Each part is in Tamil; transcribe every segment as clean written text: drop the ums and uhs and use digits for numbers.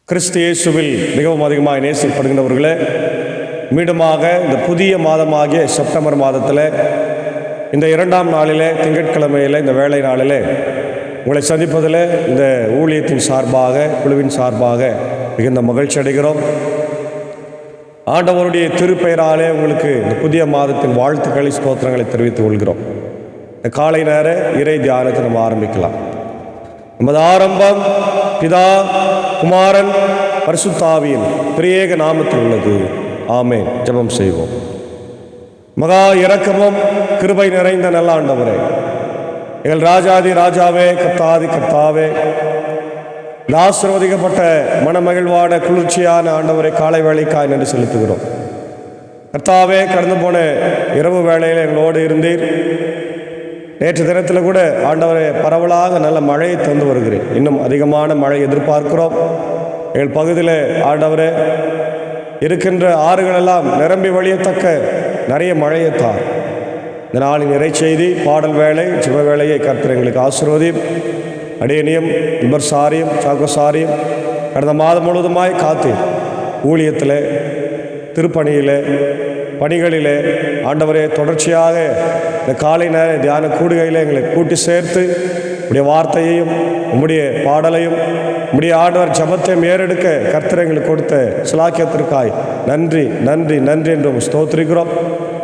கிறிஸ்து இயேசுவில் மிகவும் அதிகமாக நேசிக்கப்படுகின்றவர்களே, மீண்டுமாக இந்த புதிய மாதமாகிய செப்டம்பர் மாதத்தில் இந்த 2ஆம் நாளிலே திங்கட்கிழமையில் இந்த வேலை நாளிலே உங்களை சந்திப்பதில் இந்த ஊழியத்தின் சார்பாக குழுவின் சார்பாக மிகுந்த மகிழ்ச்சி அடைகிறோம். ஆண்டவருடைய திருப்பெயராலே உங்களுக்கு இந்த புதிய மாதத்தின் வாழ்த்துக்களை ஸ்தோத்திரங்களை தெரிவித்துக் கொள்கிறோம். இந்த காலை நேர இறை தியானத்தை நம்ம ஆரம்பிக்கலாம். நமது ஆரம்பம் பிதா குமாரன் பரிசுத்தாவியின் திரியேக நாமத்தில் உள்ளது. ஆமென். ஜெபம் செய்வோம். மகா இரக்கமும் கிருபை நிறைந்த நல்ல ஆண்டவரே, எங்கள் ராஜாதி ராஜாவே, கர்த்தாதி கர்த்தாவே, ஆசீர்வதிக்கப்பட்ட மனமகிழ்வான குளிர்ச்சியான ஆண்டவரை காலை வேளைக்காய் நன்றி செலுத்துகிறோம். கர்த்தாவே, கடந்து போன இரவு வேளையில் எங்களோடு இருந்தீர். நேற்று தினத்தில் கூட ஆண்டவரை பரவலாக நல்ல மழையை தந்து வருகிறேன். இன்னும் அதிகமான மழை எதிர்பார்க்கிறோம். எங்கள் பகுதியில் ஆண்டவரே இருக்கின்ற ஆறுகளெல்லாம் நிரம்பி வழியத்தக்க நிறைய மழையை தார். இந்த நாளின் இறை செய்தி பாடல் வேலை ஜெப வேலையை கர்த்தர் எங்களுக்கு ஆசீர்வதியும். அடியனையும் இபர்சாரியும் சாக்கோசாரியும் கடந்த மாதம் முழுவதுமாய் காத்தீர். ஊழியத்தில், திருப்பணியில், பணிகளிலே ஆண்டவரே தொடர்ச்சியாக இந்த காலை நேர தியான கூடுகையில் எங்களை கூட்டி சேர்த்து உடைய வார்த்தையையும் உம்முடைய பாடலையும் உம்முடைய ஆண்டவர் ஜபத்தையும் ஏறெடுக்க கர்த்தர் எங்களுக்கு கொடுத்த சிலாக்கியத்திற்காய் நன்றி நன்றி நன்றி என்றும் ஸ்தோத்திரிக்கிறோம்.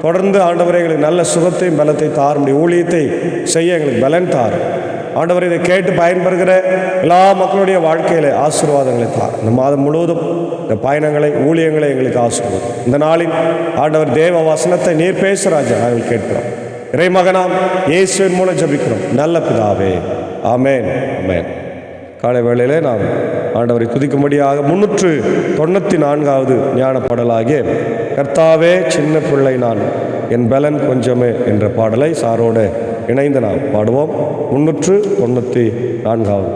தொடர்ந்து ஆண்டவரை எங்களுக்கு நல்ல சுகத்தையும் பலத்தை தார். உடைய ஊழியத்தை செய்ய எங்களுக்கு பலன் தார். ஆண்டவர் இதை கேட்டு பயன்பெறுகிற எல்லா மக்களுடைய வாழ்க்கையில் ஆசீர்வாதங்களை தார். இந்த மாதம் முழுவதும் இந்த பயணங்களை ஊழியங்களை எங்களுக்கு ஆசீர்வாதம். இந்த நாளில் ஆண்டவர் தேவ வசனத்தை நீர் பேசுகிறாஜா நாங்கள் கேட்கிறோம். இறைமகனாம் இயேசுவின் மூலம் ஜெபிக்கிறோம் நல்ல பிதாவே. ஆமென் ஆமென். காலை வேளையிலே நாம் ஆண்டவரை துதிக்கும்படியாக 394வது ஞான பாடலாகிய கர்த்தாவே சின்ன பிள்ளை நான் என் பலன் கொஞ்சமே என்ற பாடலை சாரோடு இணைந்து நாம் பாடுவோம். 394வது பாடல்.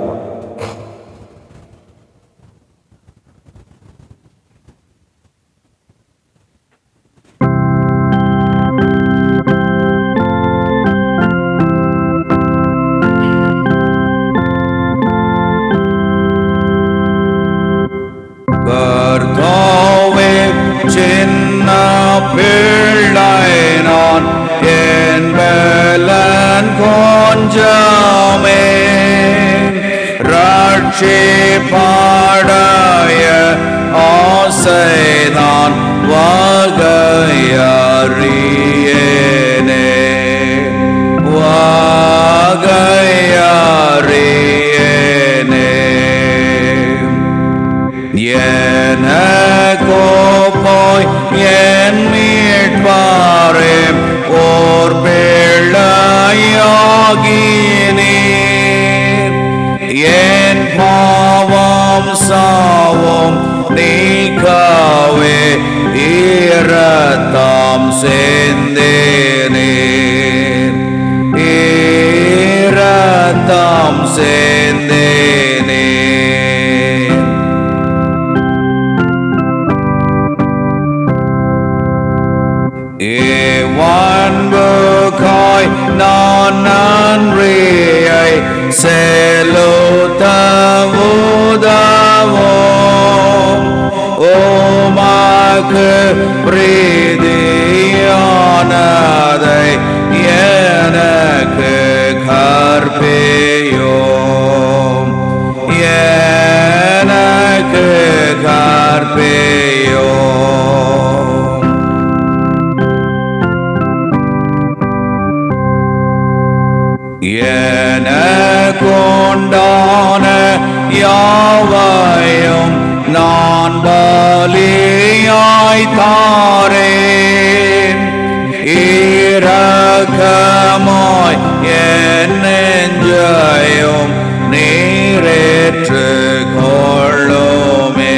கர்த்தாவே சின்ன பிள்ளை நான் என் பலன் கொஞ்சமே ரட்சிப்படைய ஆசைதான் வகையறியேனே வகையறியேனே எனக்கோ போய் என் மீட்பாரே ஓர் பிள்ளையாகினீர். என் பாவம் சாவும் நீக்கவே இரத்தம் சிந்தினீர். இரத்தம் சிந்தினீர். அன்புக்காய் நான் நன்றியை செலுத்த உதவும். உமக்கு பிரீதியானதை எனக்கு கற்பியும். எனக்கு கற்பியும். எனக்குண்டான யாவையும் நான் பலியாய் தாரேன். இரக்கமாய் என் நெஞ்சையும் நீரேற்று கொள்ளுமே.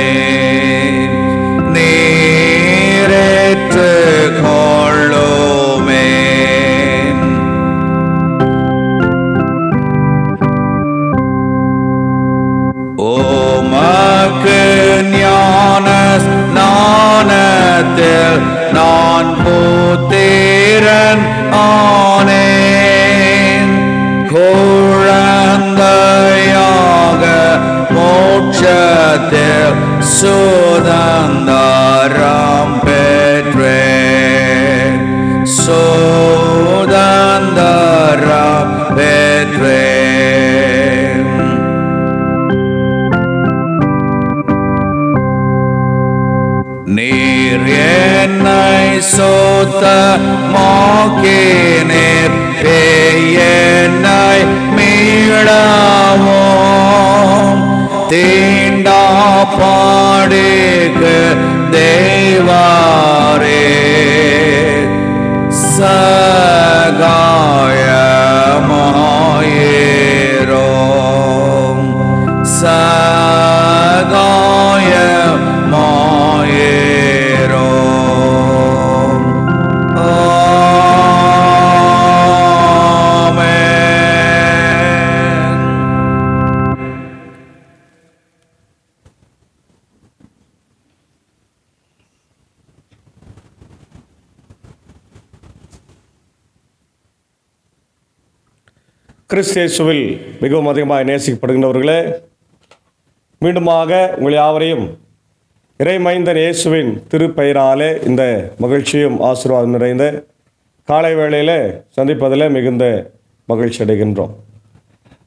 நீரேற்று கொள்ளுமே. உமக்கு ஞான ஸ்நானத்தில் நான் புத்திரன் ஆனேன். குழந்தையாக மோட்சத்தில் சுதந்தரம் பெற்றேன், சுதந்தரம் பெற்றேன். நீர் என்னை சுத்தமாக்கினீர், என்னை மீளவும் தீண்டா பாடுக்கு தேவாரே சகாயமாயிரோம், சகாயமாயிரோம். ஆமென். கிறிஸ்து இயேசுவில் மிகவும் அதிகமாக நேசிக்கப்படுகின்றவர்களே, மீண்டுமாக உங்கள் யாவரையும் இறைமைந்தன் இயேசுவின் திருப்பெயராலே இந்த மகிழ்ச்சியும் ஆசீர்வாதம் நிறைந்த காலை வேளையில் சந்திப்பதில் மிகுந்த மகிழ்ச்சி அடைகின்றோம்.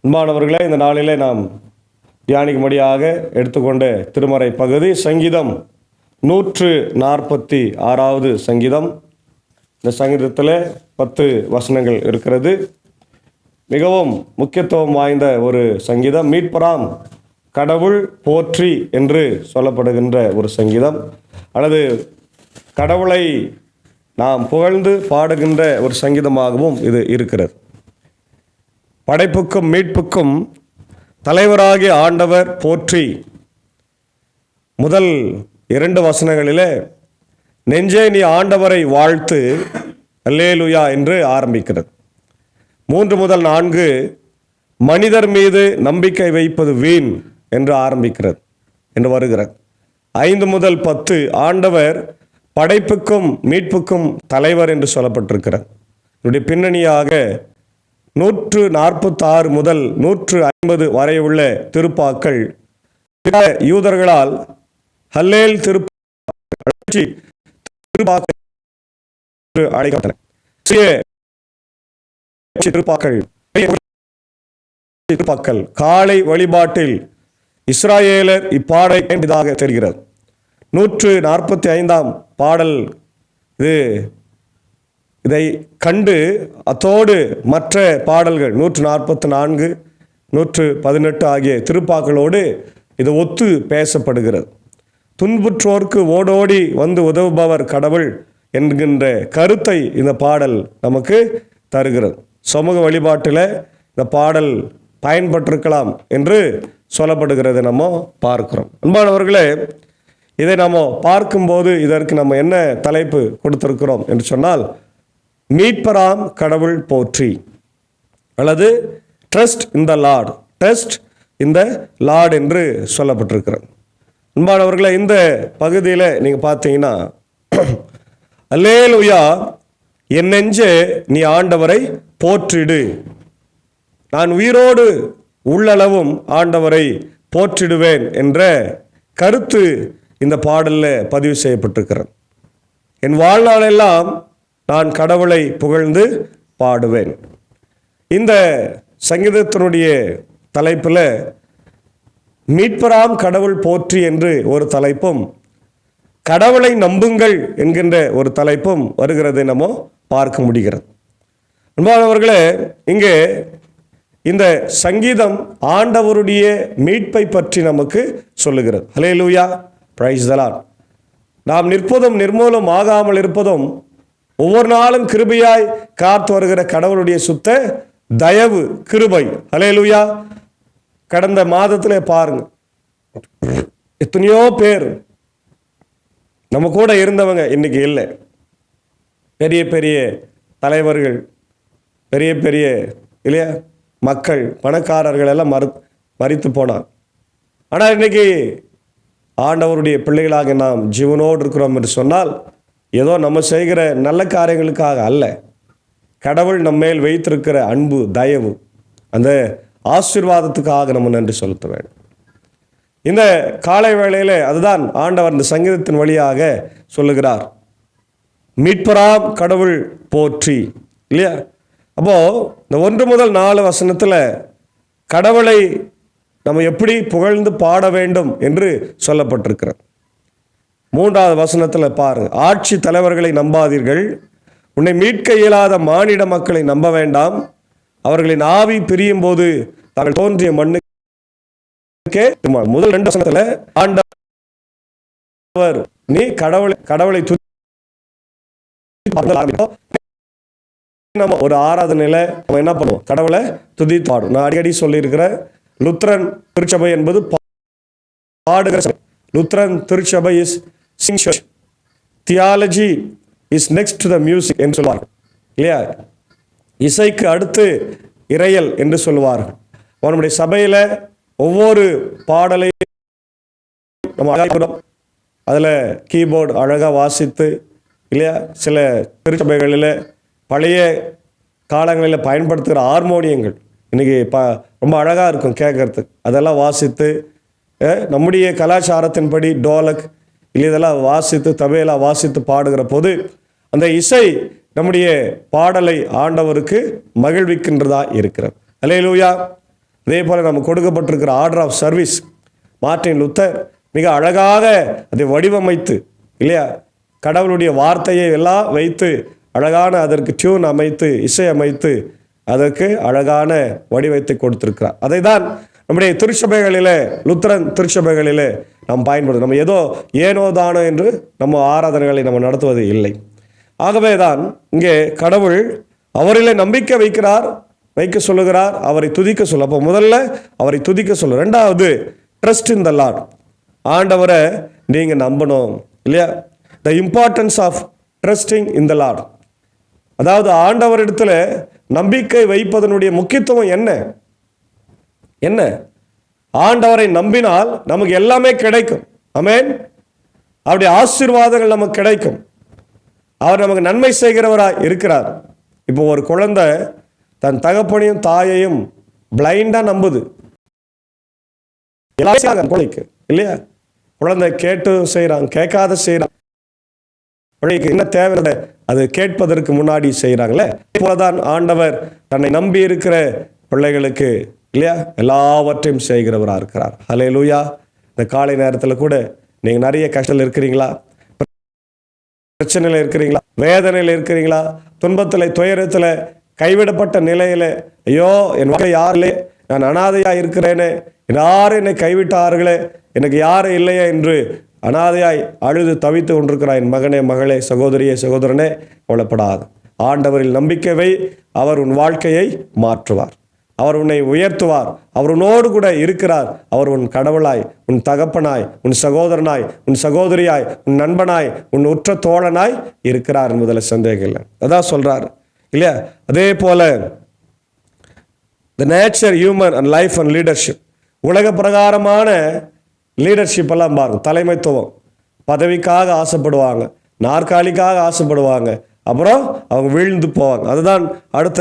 அன்பானவர்களே, இந்த நாளிலே நாம் தியானிக்கும்படியாக எடுத்துக்கொண்ட திருமறை பகுதி சங்கீதம் 146வது சங்கீதம். இந்த சங்கீதத்தில் 10 வசனங்கள் இருக்கிறது. மிகவும் முக்கியத்துவம் வாய்ந்த ஒரு சங்கீதம். மீட்பராம் கடவுள் போற்றி என்று சொல்லப்படுகின்ற ஒரு சங்கீதம், அல்லது கடவுளை நாம் புகழ்ந்து பாடுகின்ற ஒரு சங்கீதமாகவும் இது இருக்கிறது. படைப்புக்கும் மீட்புக்கும் தலைவராகிய ஆண்டவர் போற்றி. முதல் 2 வசனங்களிலே நெஞ்சே நீ ஆண்டவரை வாழ்த்து அல்லேலூயா என்று ஆரம்பிக்கிறது. 3 முதல் 4 மனிதர் மீது நம்பிக்கை வைப்பது வீண் என்று ஆரம்பிக்கிறது என்று வருகிறது. 5 முதல் 10 ஆண்டவர் படைப்புக்கும் மீட்புக்கும் தலைவர் என்று சொல்லப்பட்டிருக்கிறது. இதனுடைய பின்னணியாக 146 முதல் 150 வரை உள்ள திருப்பாக்கள் யூதர்களால் ஹல்லேல் திருப்பாக்கள் அழைக்கப்பட்டன. திருப்பாக்கள் காலை வழிபாட்டில் இஸ்ராயேலர் இப்பாடை என்பதாக தெரிகிறது. 145ஆம் பாடல் இதை கண்டு அத்தோடு மற்ற பாடல்கள் 144, 118 ஆகிய திருப்பாக்களோடு இது ஒத்து பேசப்படுகிறது. துன்புற்றோர்க்கு ஓடோடி வந்து உதவுபவர் கடவுள் என்கின்ற கருத்தை இந்த பாடல் நமக்கு தருகிறது. சமூக வழிபாட்டில் இந்த பாடல் பயன்பட்டிருக்கலாம் என்று சொல்லப்படுகிறது நம்ம பார்க்கிறோம். அன்பானவர்களே, இதை நம்ம பார்க்கும்போது இதற்கு நம்ம என்ன தலைப்பு கொடுத்திருக்கிறோம் என்று சொன்னால், மீட்பராம் கடவுள் போற்றி, அல்லது trust in the Lord, trust in the Lord என்று சொல்லப்பட்டிருக்கிறது. அன்பானவர்களே, இந்த பகுதியில் நீங்கள் பார்த்தீங்கன்னா, அல்லேலூயா என் நெஞ்சே நீ ஆண்டவரை போற்றிடு, நான் உயிரோடு உள்ளளவும் ஆண்டவரை போற்றிடுவேன் என்ற கருத்து இந்த பாடலில் பதிவு செய்யப்பட்டிருக்கிறது. என் வாழ்நாளெல்லாம் நான் கடவுளை புகழ்ந்து பாடுவேன். இந்த சங்கீதத்தினுடைய தலைப்பில் மீட்பராம் கடவுள் போற்றி என்று ஒரு தலைப்பும், கடவுளை நம்புங்கள் என்கின்ற ஒரு தலைப்பும் வருகிறது நம்ம பார்க்க முடிகிறது. அன்பானவர்களே, இங்கே இந்த சங்கீதம் ஆண்டவருடைய மீட்பை பற்றி நமக்கு சொல்லுகிறது. ஹல்லேலூயா, பிரைஸ் தி லார்ட். நாம் நிற்பதும் நிர்மூலம் ஆகாமல் இருப்பதும் ஒவ்வொரு நாளும் கிருபையாய் காத்து வருகிற கடவுளுடைய சுத்த தயவு, கிருபை. ஹல்லேலூயா. கடந்த மாதத்திலே பாருங்க, எத்தனையோ பேர் நம்ம கூட இருந்தவங்க இன்னைக்கு இல்லை. பெரிய பெரிய தலைவர்கள், பெரிய பெரிய இல்லையா மக்கள், பணக்காரர்கள் எல்லாம் மரித்து போனார். ஆனால் இன்னைக்கு ஆண்டவருடைய பிள்ளைகளாக நாம் ஜீவனோடு இருக்கிறோம் என்று சொன்னால், ஏதோ நம்ம செய்கிற நல்ல காரியங்களுக்காக அல்ல, கடவுள் நம்மேல் வைத்திருக்கிற அன்பு, தயவு, அந்த ஆசீர்வாதத்துக்காக நம்ம நன்றி செலுத்த வேண்டும். இந்த காலை வேளையிலே அதுதான் ஆண்டவர் இந்த சங்கீதத்தின் வழியாக சொல்லுகிறார். மீட்பராம் கடவுள் போற்றி, இல்லையா? அப்போ இந்த 1 முதல் 4 வசனத்தில் கடவுளை நம்ம எப்படி புகழ்ந்து பாட வேண்டும் என்று சொல்லப்பட்டிருக்கிறது. 3வது வசனத்தில் பாருங்க, ஆட்சி தலைவர்களை நம்பாதீர்கள், உன்னை மீட்க இயலாத மானிட மக்களை நம்ப வேண்டாம், அவர்களின் ஆவி பிரியும் போது தாங்கள் தோன்றிய மண்ணுக்கே. முதல் 2 வசனத்தில் ஆண்டவர் நீ கடவுளை நம்ம ஒரு ஆராதனையில நம்ம என்ன பண்ணுவோம், கடவுளை துதித்து பாடும். நான் அடிக்கடி சொல்லியிருக்கிறேன், லுத்ரன் திருச்சபை என்பது பாடுகிற சபை. லுத்ரன் திருச்சபை is sing church, theology is next to the music என்று சொல்வார்கள், இல்லையா? இசைக்கு அடுத்து இறையல் என்று சொல்வார்கள். நம்முடைய சபையில ஒவ்வொரு பாடலையும் நம்ம அதில் கீபோர்டு அழகாக வாசித்து, இல்லையா? சில திருச்சபைகளில் பழைய காலங்களில் பயன்படுத்துகிற ஹார்மோனியங்கள் இன்றைக்கி ரொம்ப அழகாக இருக்கும் கேட்கறதுக்கு. அதெல்லாம் வாசித்து நம்முடைய கலாச்சாரத்தின்படி டோலக் இல்லை இதெல்லாம் வாசித்து தபேலா வாசித்து பாடுகிற போது அந்த இசை நம்முடைய பாடலை ஆண்டவருக்கு மகிழ்விக்கின்றதா இருக்கிறது. அல்லேலூயா. அதே போல் நம்ம கொடுக்கப்பட்டிருக்கிற order of service Martin Luther மிக அழகாக அதை வடிவமைத்து, இல்லையா, கடவுளுடைய வார்த்தையை எல்லாம் வைத்து அழகான அதற்கு டியூன் அமைத்து இசை அமைத்து அதற்கு அழகான வடிவத்தை கொடுத்திருக்கிறார். அதை தான் நம்முடைய திருச்சபைகளிலே, லுத்தரன் திருச்சபைகளிலே நாம் பயன்படுத்தும். நம்ம ஏதோ ஏனோ தானோ என்று நம்ம ஆராதனைகளை நம்ம நடத்துவது இல்லை. ஆகவே தான் இங்கே கடவுள் அவரிலே நம்பிக்கை வைக்க சொல்லுகிறார், அவரை துதிக்க சொல்ல. அப்போ முதல்ல அவரை துதிக்க சொல்ல. 2வது ட்ரஸ்ட் இன் த லார்ட், ஆண்டவரை நீங்கள் நம்பணும், இல்லையா? The importance of trusting in the Lord, அதாவது ஆண்டவரிடத்தில் நம்பிக்கை வைப்பதனுடைய முக்கியத்துவம் என்ன? ஆண்டவரை நம்பினால் நமக்கு எல்லாமே கிடைக்கும். ஆமென். அவருடைய ஆசீர்வாதங்கள் நமக்கு கிடைக்கும். அவர் நமக்கு நன்மை செய்கிறவராய் இருக்கிறார். இப்போ ஒரு குழந்தை தன் தகப்பனையும் தாயையும் பிளைண்டா நம்புது, குழந்தைக்கு, இல்லையா? குழந்தை கேட்டு செய்யறாங்க, கேட்காத செய்யறாங்க. என்ன தேவை அது கேட்பதற்கு முன்னாடி செய்யறாங்களே. இப்போதான் ஆண்டவர் தன்னை நம்பி இருக்கிற பிள்ளைகளுக்கு, இல்லையா, எல்லாவற்றையும் செய்கிறவராக இருக்கிறார். ஹல்லேலூயா. இந்த காலை நேரத்தில் கூட நீங்க நிறைய கஷ்டத்தில் இருக்கிறீங்களா? பிரச்சனையில் இருக்கிறீங்களா? வேதனையில் இருக்கிறீங்களா? துன்பத்தில், துயரத்தில், கைவிடப்பட்ட நிலையில, ஐயோ என் வாழ்க்கை யாரிலே, நான் அனாதையா இருக்கிறேனே, யாரும் என்னை கைவிட்டார்களே, எனக்கு யாரும் இல்லையே என்று அனாதையாய் அழுது தவித்து கொண்டிருக்கிறாய் என் மகனே, மகளே, சகோதரியே, சகோதரனே, கவலைப்படாது. ஆண்டவரில் நம்பிக்கை வை. அவர் உன் வாழ்க்கையை மாற்றுவார். அவர் உன்னை உயர்த்துவார். அவர் உன்னோடு கூட இருக்கிறார். அவர் உன் கடவுளாய், உன் தகப்பனாய், உன் சகோதரனாய், உன் சகோதரியாய், உன் நண்பனாய், உன் உற்ற தோழனாய் இருக்கிறார் என்பதில் சந்தேகம் இல்லை. அதான் சொல்றார், இல்லையா? அதே போல the nature, human and life and leadership, உலக பிரகாரமான லீடர்ஷிப் எல்லாம் பாருங்க. தலைமைத்துவம், பதவிக்காக ஆசைப்படுவாங்க, நாற்காலிக்காக ஆசைப்படுவாங்க, அப்புறம் அவங்க வீழ்ந்து போவாங்க. அதுதான் அடுத்த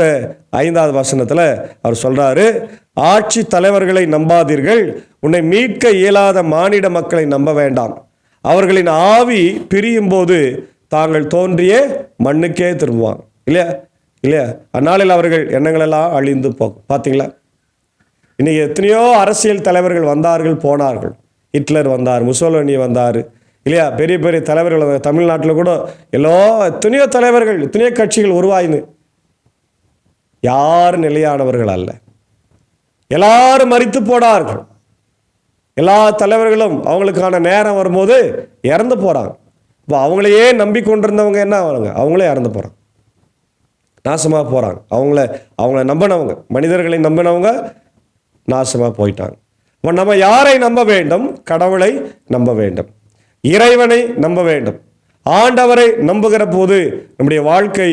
5வது வசனத்தில் அவர் சொல்றாரு, ஆட்சி தலைவர்களை நம்பாதீர்கள், உன்னை மீட்க இயலாத மானிட மக்களை நம்ப வேண்டாம், அவர்களின் ஆவி பிரியும் போது தாங்கள் தோன்றிய மண்ணுக்கே திரும்புவாங்க, இல்லையா? அந்நாளில் அவர்கள் எண்ணங்கள் எல்லாம் அழிந்து போகும். பார்த்தீங்களா? இன்னைக்கு எத்தனையோ அரசியல் தலைவர்கள் வந்தார்கள், போனார்கள். ஹிட்லர் வந்தார், முசோலினி வந்தார், இல்லையா? பெரிய பெரிய தலைவர்கள் தமிழ்நாட்டில் கூட எத்தனையோ தலைவர்கள், எத்தனையோ கட்சிகள் உருவாயின்னு, யாரும் நிலையானவர்கள் அல்ல. எல்லாரும் மரித்து போனார்கள். எல்லா தலைவர்களும் அவங்களுக்கான நேரம் வரும்போது இறந்து போறாங்க. இப்போ அவங்களையே நம்பிக்கொண்டிருந்தவங்க என்ன ஆவாங்க? அவங்களே இறந்து போறாங்க, நாசமாக போறாங்க. அவங்கள நம்பினவங்க, மனிதர்களை நம்பினவங்க நாசமாக போயிட்டாங்க. நம்ம யாரை நம்ப வேண்டும்? கடவுளை நம்ப வேண்டும், இறைவனை நம்ப வேண்டும். ஆண்டவரை நம்புகிற போது நம்முடைய வாழ்க்கை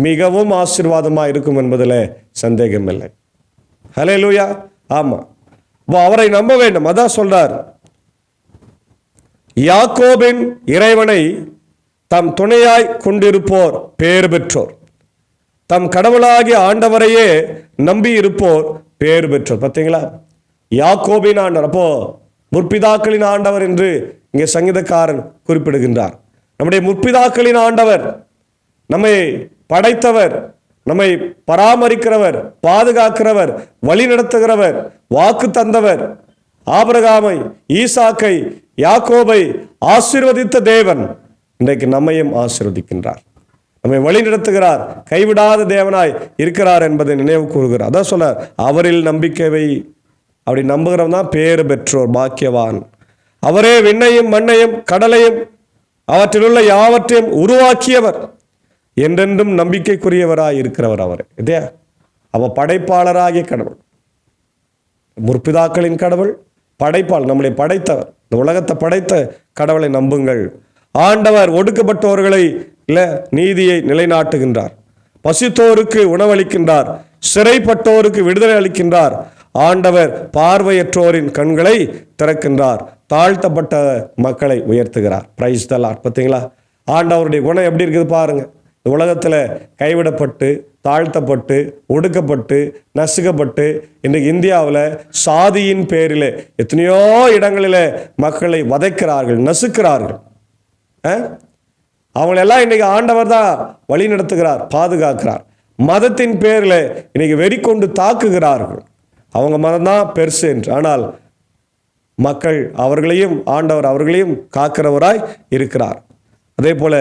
மிகவும் ஆசீர்வாதமாக இருக்கும் என்பதில் சந்தேகம் இல்லை. ஹல்லேலூயா. ஆமா, அவரை நம்ப வேண்டும். அதான் சொல்றார், யாக்கோபின் இறைவனை தம் துணையாய் கொண்டிருப்போர் பேறு பெற்றோர், தம் கடவுளாகிய ஆண்டவரையே நம்பி இருப்போர் பேறு பெற்றோர். பார்த்தீங்களா? யாக்கோபின் ஆண்டவர். அப்போ முற்பிதாக்களின் ஆண்டவர் என்று இங்கே சங்கீதக்காரன் குறிப்பிடுகின்றார். நம்முடைய முற்பிதாக்களின் ஆண்டவர், நம்மை படைத்தவர், நம்மை பராமரிக்கிறவர், பாதுகாக்கிறவர், வழி நடத்துகிறவர், வாக்கு தந்தவர், ஆபிரகாமை, ஈசாக்கை, யாக்கோபை ஆசீர்வதித்த தேவன் இன்றைக்கு நம்மையும் ஆசீர்வதிக்கின்றார், நம்மை வழி நடத்துகிறார், கைவிடாத தேவனாய் இருக்கிறார் என்பதை நினைவு கூறுகிறார். அதான் சொல்ல, அவரில் நம்பிக்கை வை. அப்படி நம்புகிறவன் தான் பேறு பெற்றோர், பாக்கியவான். அவரே விண்ணையும் மண்ணையும் கடலையும் அவற்றிலுள்ள யாவற்றையும் உருவாக்கியவர், என்றென்றும் நம்பிக்கைக்குரியவராய் இருக்கிறவர் அவரே. இதே அவ படைப்பாளராகிய கடவுள், முற்பிதாக்களின் கடவுள், படைப்பாளர், நம்மளை படைத்தவர், இந்த உலகத்தை படைத்த கடவுளை நம்புங்கள். ஆண்டவர் ஒடுக்கப்பட்டவர்களை நீதியை நிலைநாட்டுகின்றார், பசித்தோருக்கு உணவளிக்கின்றார், சிறைப்பட்டோருக்கு விடுதலை அளிக்கின்றார். ஆண்டவர் பார்வையற்றோரின் கண்களை திறக்கின்றார், தாழ்த்தப்பட்ட மக்களை உயர்த்துகிறார். Praise the Lord. பார்த்தீங்களா ஆண்டவருடைய குணம் எப்படி இருக்குது பாருங்க. இந்த உலகத்தில் கைவிடப்பட்டு, தாழ்த்தப்பட்டு, ஒடுக்கப்பட்டு, நசுக்கப்பட்டு, இன்றைக்கு இந்தியாவில் சாதியின் பேரில் எத்தனையோ இடங்களில் மக்களை வதைக்கிறார்கள், நசுக்கிறார்கள். அவங்களெல்லாம் இன்னைக்கு ஆண்டவர் தான் வழி நடத்துகிறார், பாதுகாக்கிறார். மதத்தின் பேரில் இன்னைக்கு வெறி கொண்டு தாக்குகிறார்கள். அவங்க மதம் தான் பெருசு என்று. ஆனால் மக்கள் அவர்களையும் ஆண்டவர் அவர்களையும் காக்கிறவராய் இருக்கிறார். அதே போல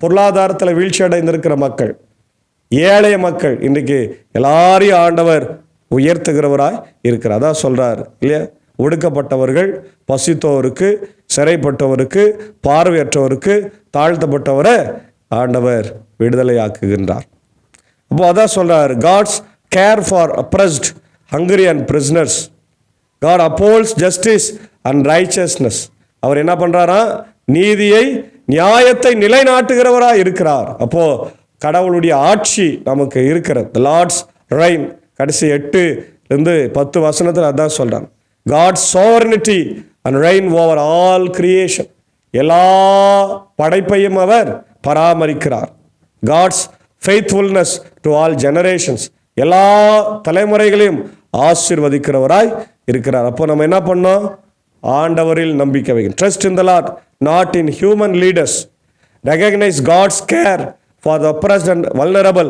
பொருளாதாரத்தில் வீழ்ச்சி அடைந்திருக்கிற மக்கள், ஏழைய மக்கள், இன்றைக்கு எல்லாரையும் ஆண்டவர் உயர்த்துகிறவராய் இருக்கிறார். அதான் சொல்றார் இல்லையா, ஒடுக்கப்பட்டவர்கள், பசித்தோருக்கு, சிறைப்பட்டவருக்கு, பார்வையற்றவருக்கு, தாழ்த்தப்பட்டவரை ஆண்டவர் விடுதலையாக்குகின்றார். அப்போ அதான் சொல்றார், God's care for oppressed hungry and prisoners, God upholds justice and righteousness. அவர் என்ன பண்றாரா, நீதியை, நியாயத்தை நிலைநாட்டுகிறவராக இருக்கிறார். அப்போ கடவுளுடைய ஆட்சி நமக்கு இருக்கிறது. The Lord's reign, கடைசி 8-10 வசனத்தில் அதான் சொல்றான். God's sovereignty and reign over all creation, எல்லா படைப்பையும் அவர் பராமரிக்கிறார். God's faithfulness to all generations, எல்லா தலைமுறைகளையும் ஆசீர்வதிக்கிறவராய் இருக்கிறார். அப்போ நம்ம என்ன பண்ணோம், ஆண்டவரில் நம்பிக்கை வைக்கணும். Trust in the Lord, not in human leaders. Recognize God's care for the oppressed and vulnerable.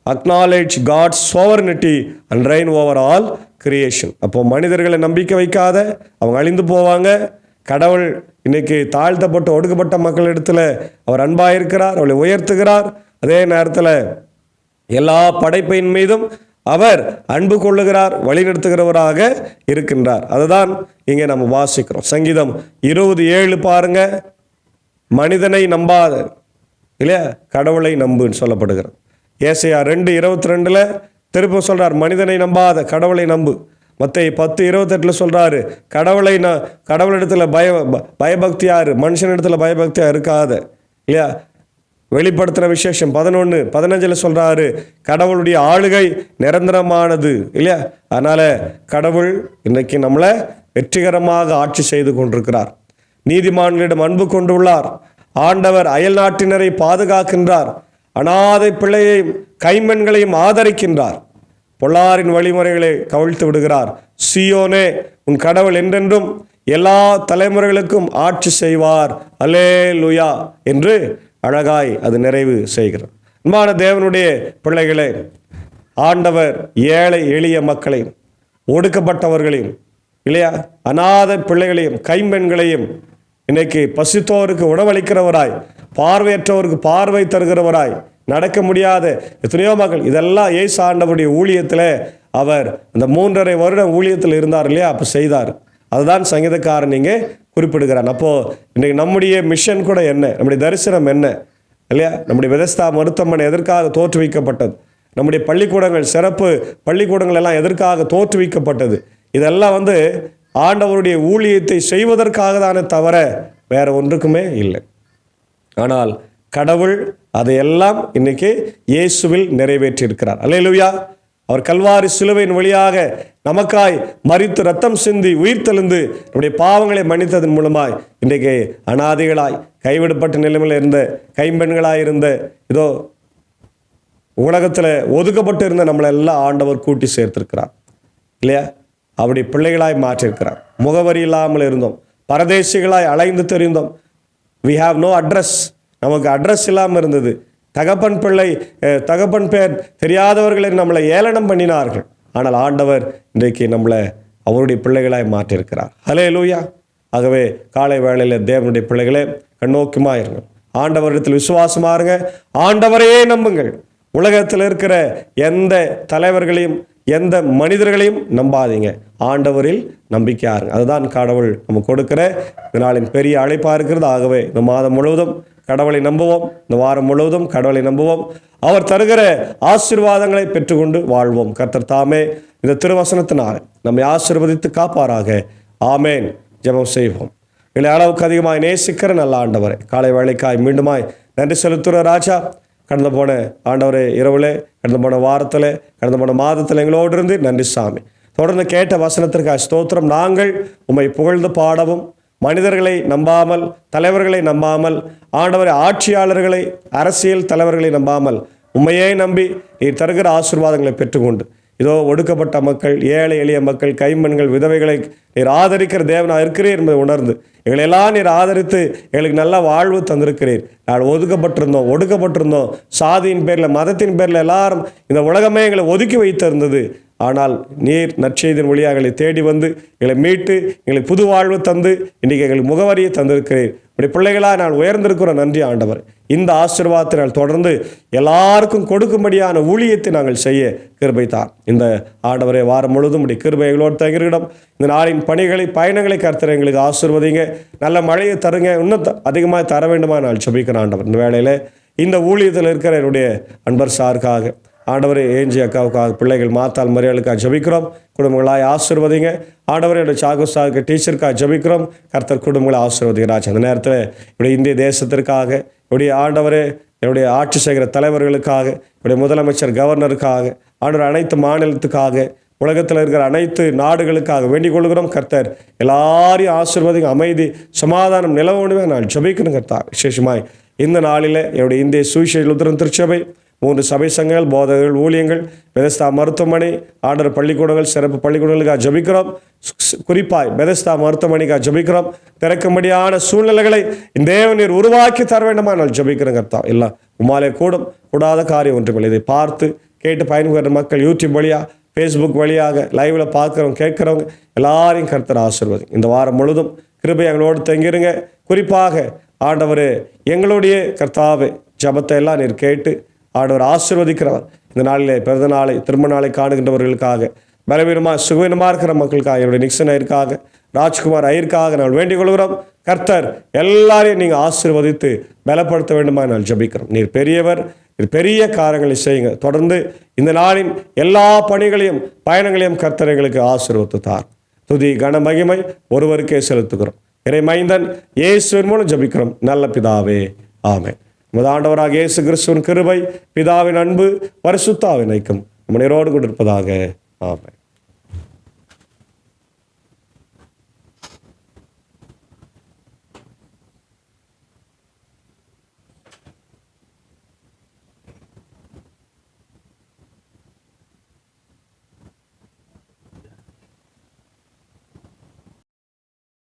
Acknowledge God's sovereignty and reign over all creation. அப்போ மனிதர்களை நம்பிக்கை வைக்காத, அவங்க அழிந்து போவாங்க. கடவுள் இன்னைக்கு தாழ்த்தப்பட்ட ஒடுக்கப்பட்ட மக்களிடத்தில் அவர் அன்பாக இருக்கிறார், அவளை உயர்த்துகிறார். அதே நேரத்தில் எல்லா படைப்பின் மீதும் அவர் அன்பு கொள்ளுகிறார், வழிநடத்துகிறவராக இருக்கின்றார். அதுதான் இங்கே நம்ம வாசிக்கிறோம். சங்கீதம் 27 பாருங்க, மனிதனை நம்பாத இல்லையா, கடவுளை நம்புன்னு சொல்லப்படுகிறது. ஏசாயா 2:22 திரும்ப சொல்றார், மனிதனை நம்பாத, கடவுளை நம்பு. மத்தேயு 10:28 சொல்றாரு, கடவுளிடத்துல பயபக்தியாரு, மனுஷனிடத்துல பயபக்தியா இருக்காத இல்லையா. வெளிப்படுத்துகிற விசேஷம் 11:15 சொல்றாரு, கடவுளுடைய ஆளுகை நிரந்தரமானது இல்லையா. அதனால கடவுள் இன்றைக்கு நம்மளை வெற்றிகரமாக ஆட்சி செய்து கொண்டிருக்கிறார். நீதிமான்களிடம் அன்பு கொண்டுள்ளார். ஆண்டவர் அயல் நாட்டினரை பாதுகாக்கின்றார். அனாதை பிள்ளையையும் கைம்பெண்களையும் ஆதரிக்கின்றார். பொல்லாரின் வழிமுறைகளை கவிழ்த்து விடுகிறார். சீயோனே, உன் கடவுள் என்றென்றும் எல்லா தலைமுறைகளுக்கும் ஆட்சி செய்வார், அல்லேலூயா என்று அழகாய் அது நிறைவு செய்கிறார். அன்பான தேவனுடைய பிள்ளைகளே, ஆண்டவர் ஏழை எளிய மக்களையும், ஒடுக்கப்பட்டவர்களையும் இல்லையா, அநாத பிள்ளைகளையும், கைம்பெண்களையும், இன்னைக்கு பசித்தோருக்கு உணவளிக்கிறவராய், பார்வையற்றவருக்கு பார்வை தருகிறவராய், நடக்க முடியாத எத்தனையோ மக்கள், இதெல்லாம் இயேசு ஆண்டவருடைய ஊழியத்தில் அவர் அந்த 3.5 வருடம் ஊழியத்தில் இருந்தார் இல்லையா, அப்போ செய்தார். அதுதான் சங்கீதக்காரன் இங்கே குறிப்பிடுகிறான். அப்போது இன்றைக்கு நம்முடைய மிஷன் கூட என்ன, நம்முடைய தரிசனம் என்ன இல்லையா, நம்முடைய பெதஸ்தா மருத்துவமனை எதற்காக தோற்றுவிக்கப்பட்டது, நம்முடைய பள்ளிக்கூடங்கள், சிறப்பு பள்ளிக்கூடங்கள் எல்லாம் எதற்காக தோற்றுவிக்கப்பட்டது, இதெல்லாம் ஆண்டவருடைய ஊழியத்தை செய்வதற்காக தானே தவிர வேற ஒன்றுக்குமே இல்லை. ஆனால் கடவுள் அதையெல்லாம் இன்னைக்கு இயேசுவில் நிறைவேற்றி இருக்கிறார். அல்லேலூயா. அவர் கல்வாரி சிலுவையின் வழியாக நமக்காய் மரித்து ரத்தம் சிந்தி உயிர்த்தெழுந்து நம்முடைய பாவங்களை மன்னித்ததன் மூலமாய் இன்றைக்கு அனாதைகளாய், கைவிடப்பட்ட நிலைமையில் இருந்த, கைம்பெண்களாய் இருந்த, இதோ உலகத்தில் ஒதுக்கப்பட்டு இருந்த நம்மளை எல்லாம் ஆண்டவர் கூட்டி சேர்த்திருக்கிறார் இல்லையா. அப்படி பிள்ளைகளாய் மாற்றிருக்கிறார். முகவரி இல்லாமல் இருந்தோம், பரதேசிகளாய் அலைந்து தெரிந்தோம். we have no address, நமக்கு அட்ரஸ் இல்லாமல் இருந்தது. தகப்பன் பேர் தெரியாதவர்களை நம்மளை ஏளனம் பண்ணினார்கள். ஆனால் ஆண்டவர் இன்றைக்கு நம்மளை அவருடைய பிள்ளைகளாய் மாற்றியிருக்கிறார். ஹல்லேலூயா. ஆகவே காலை வேளையில் தேவனுடைய பிள்ளைகளே கண்ணோக்கமாயிருங்கள், ஆண்டவரிடத்தில் விசுவாசமாக இருங்க, ஆண்டவரையே நம்புங்கள். உலகத்தில் இருக்கிற எந்த தலைவர்களையும் எந்த மனிதர்களையும் நம்பாதீங்க, ஆண்டவரில் நம்பிக்கையாருங்க. அதுதான் கடவுள் நமக்கு கொடுக்கிற இதனாலின் பெரிய அழைப்பாக இருக்கிறது. ஆகவே இந்த மாதம் முழுவதும் கடவுளை நம்புவோம், இந்த வாரம் முழுவதும் கடவுளை நம்புவோம், அவர் தருகிற ஆசீர்வாதங்களை பெற்றுக்கொண்டு வாழ்வோம். கர்த்தர் தாமே இந்த திருவசனத்தினால் நம்மை ஆசீர்வதித்து காப்பாராக. ஆமேன். ஜெபம் செய்வோம். இல்லை அளவுக்கு அதிகமாக நேசிக்கிற நல்ல ஆண்டவரை காலை வேளைக்காய் மீண்டுமாய் நன்றி செலுத்துகிற ராஜா. கடந்து போன ஆண்டவரே இரவுல, கடந்து போன வாரத்தில், கடந்து போன மாதத்தில் எங்களோடு இருந்து நன்றி சாமி. தொடர்ந்து கேட்ட வசனத்திற்காக ஸ்தோத்திரம். நாங்கள் உம்மை புகழ்ந்து பாடவும், மனிதர்களை நம்பாமல், தலைவர்களை நம்பாமல், ஆண்டவரை ஆட்சியாளர்களை, அரசியல் தலைவர்களை நம்பாமல் உண்மையே நம்பி நீர் தருகிற ஆசீர்வாதங்களை பெற்றுக்கொண்டு இதோ ஒடுக்கப்பட்ட மக்கள், ஏழை எளிய மக்கள், கைம்பெண்கள், விதவைகளை நீர் ஆதரிக்கிற தேவனாக இருக்கிறீர் என்பதை உணர்ந்து எங்களெல்லாம் நீர் ஆதரித்து எங்களுக்கு நல்ல வாழ்வு தந்திருக்கிறீர். நாங்கள் ஒடுக்கப்பட்டிருந்தோம், சாதியின் பேரில், மதத்தின் பேரில் எல்லாரும் இந்த உலகமே எங்களை ஒதுக்கி வைத்திருந்தது. ஆனால் நீர் நற்செய்தியின் வழியாக எங்களை தேடி வந்து எங்களை மீட்டு எங்களுக்கு புது வாழ்வு தந்து இன்றைக்கி எங்களுக்கு முகவரியை தந்திருக்கிறீர். இப்படி பிள்ளைகளாக நான் உயர்ந்திருக்கிற நன்றி ஆண்டவர். இந்த ஆசீர்வாதத்தினால் தொடர்ந்து எல்லாருக்கும் கொடுக்கும்படியான ஊழியத்தை நாங்கள் செய்ய கிருபை தார். இந்த ஆண்டவரை வாரம் முழுவதும் இப்படி கிருபை எங்களோடு தங்கிடம். இந்த நாளின் பணிகளை, பயணங்களை கர்த்தர் எங்களுக்கு ஆசீர்வதிங்க, நல்ல மழையை தருங்க, இன்னும் அதிகமாக தர வேண்டுமா நான் ஜெபிக்கிறேன் ஆண்டவர். இந்த வேளையில் இந்த ஊழியத்தில் இருக்கிற என்னுடைய அன்பர் சாருக்காக, ஆண்டவரே ஏஞ்சி அக்காவுக்காக, பிள்ளைகள் மாத்தால் மரியாளுக்காக ஜபிக்கிறோம். குடும்பங்களாய் ஆசீர்வதிங்க ஆண்டவரே. என்னுடைய சாகுசாவுக்கு டீச்சருக்காக ஜபிக்கிறோம். கர்த்தர் குடும்பங்களை ஆசீர்வதிக்கிறாச்சு. அந்த நேரத்தில் என்னுடைய இந்திய தேசத்திற்காக, என்னுடைய ஆண்டவரே, என்னுடைய ஆட்சி செய்கிற தலைவர்களுக்காக, என்னுடைய முதலமைச்சர், கவர்னருக்காக, ஆண்டவர் அனைத்து மாநிலத்துக்காக, உலகத்தில் இருக்கிற அனைத்து நாடுகளுக்காக வேண்டிக் கொள்கிறோம். கர்த்தர் எல்லாரையும் ஆசீர்வதிங்க, அமைதி சமாதானம் நிலவணுமே நான் ஜபிக்கணும் கர்த்தர். விசேஷமாய் இந்த நாளில் என்னுடைய இந்திய சுவிசேஷ லுத்தரன் திருச்சபை, 3 சபை சங்கங்கள், போதகர்கள், ஊழியங்கள், பெதஸ்தா மருத்துவமனை, ஆண்டவர் பள்ளிக்கூடங்கள், சிறப்பு பள்ளிக்கூடங்களுக்காக ஜபிக்கிறோம். குறிப்பாய் பெதஸ்தா மருத்துவமனைக்காக ஜபிக்கிறோம். திறக்கும்படியான சூழ்நிலைகளை இந்த தேவநீர் உருவாக்கி தர வேண்டுமா நான் ஜபிக்கிறேன் கர்த்தா. எல்லாம் உமாலே கூடாத காரியம் ஒன்றுமில்லை. இதை பார்த்து கேட்டு பயன்பெறுற மக்கள் யூடியூப் வழியாக, ஃபேஸ்புக் வழியாக, லைவில் பார்க்குறவங்க, கேட்குறவங்க எல்லாரையும் கர்த்தர் ஆசீர்வதி. இந்த வாரம் முழுதும் கிருபை எங்களோடு தங்கிருங்க. குறிப்பாக ஆண்டவர் எங்களுடைய கர்த்தாவே ஜபத்தை எல்லாம் நீர் கேட்டு ஆண்டவர் ஆசீர்வதிக்கிறவர். இந்த நாளிலே பிறந்த நாளை, திரும்ப நாளை காணுகின்றவர்களுக்காக, பலவீனமாக சுகவீனமாக இருக்கிற மக்களுக்காக, என்னுடைய நிக்சன் ஐயருக்காக, ராஜ்குமார் ஐயருக்காக நான் வேண்டிக் கொள்கிறோம். கர்த்தர் எல்லாரையும் நீங்கள் ஆசீர்வதித்து பலப்படுத்த வேண்டுமா நான் ஜபிக்கிறோம். நீர் பெரியவர், பெரிய காரியங்களை செய்யுங்க. தொடர்ந்து இந்த நாளின் எல்லா பணிகளையும், பயணங்களையும் கர்த்தர் எங்களுக்கு ஆசீர்வதித்து தார். துதி கன மகிமை ஒருவருக்கே செலுத்துகிறோம். இறைமைந்தன் இயேசுவின் மூலம் ஜபிக்கிறோம் நல்ல பிதாவே, ஆமென். நமது ஆண்டவராக இயேசு கிறிஸ்துவின் கிருபை, பிதாவின் அன்பு, பரிசுத்த ஆவியின் ஐக்கியம் நம்முடையோடு கூட இருப்பதாக. ஆமென்.